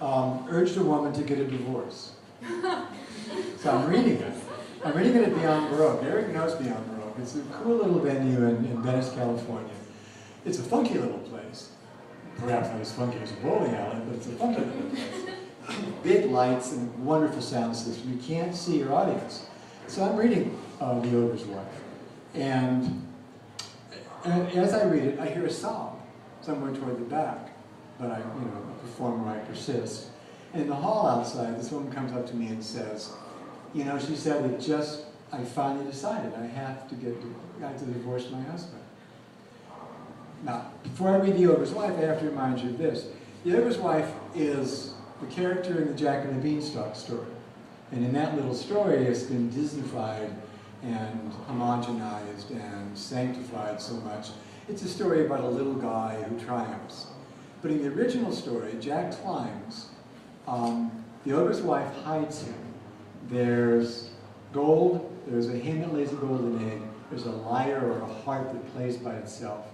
urged a woman to get a divorce. So I'm reading it. I'm reading it at Beyond Baroque. Eric knows Beyond Baroque. It's a cool little venue in Venice, California. It's a funky little place. Perhaps not as funky as a bowling alley, but it's a funky little place. Big lights and wonderful sound system. You can't see your audience. So I'm reading The Ogre's Wife. And as I read it, I hear a sob somewhere toward the back. But a performer, I persist. And in the hall outside, this woman comes up to me and says, she said, I finally decided I have to divorce my husband. Now, before I read The Ogre's Wife, I have to remind you of this. The Ogre's Wife is the character in the Jack and the Beanstalk story. And in that little story, it's been Disneyfied and homogenized and sanctified so much. It's a story about a little guy who triumphs. But in the original story, Jack climbs. The Ogre's Wife hides him. There's gold, there's a hen that lays a golden egg, there's a lyre or a harp that plays by itself.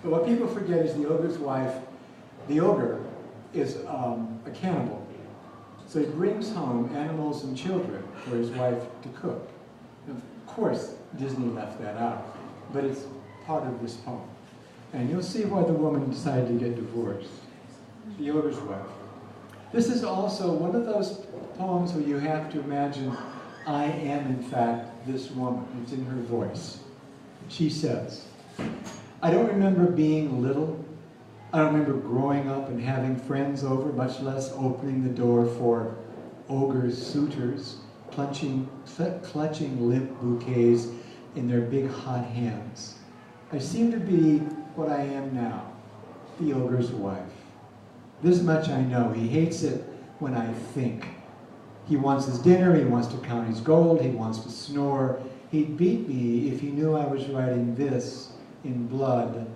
But what people forget is the Ogre's Wife, the ogre, is a cannibal. So he brings home animals and children for his wife to cook. And of course, Disney left that out, but it's part of this poem. And you'll see why the woman decided to get divorced. The Ogre's Wife. This is also one of those poems where you have to imagine, I am in fact this woman. It's in her voice. She says, I don't remember being little. I don't remember growing up and having friends over, much less opening the door for ogres' suitors, clutching limp bouquets in their big hot hands. I seem to be what I am now, the ogre's wife. This much I know, he hates it when I think. He wants his dinner, he wants to count his gold, he wants to snore. He'd beat me if he knew I was writing this in blood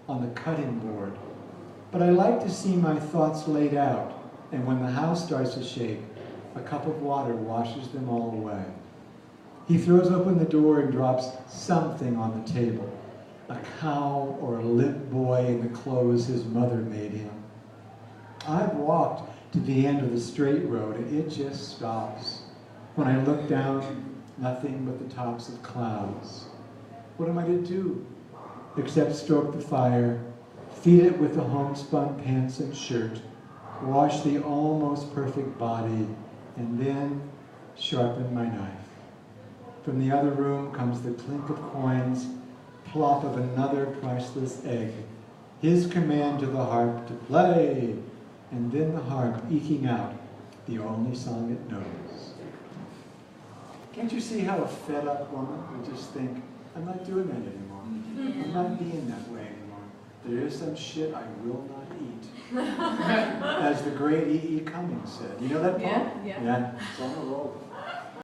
on the cutting board. But I like to see my thoughts laid out, and when the house starts to shake, a cup of water washes them all away. He throws open the door and drops something on the table, a cow or a limp boy in the clothes his mother made him. I've walked to the end of the straight road, and it just stops. When I look down, nothing but the tops of clouds. What am I to do? Except stroke the fire, feed it with the homespun pants and shirt, wash the almost perfect body, and then sharpen my knife. From the other room comes the clink of coins, plop of another priceless egg, his command to the harp to play, and then the harp eking out the only song it knows. Can't you see how a fed-up woman would just think, I'm not doing that anymore. I'm not being that way anymore. There is some shit I will not eat. As the great E.E. Cummings said. You know that poem? Yeah. Yeah, it's on a roll.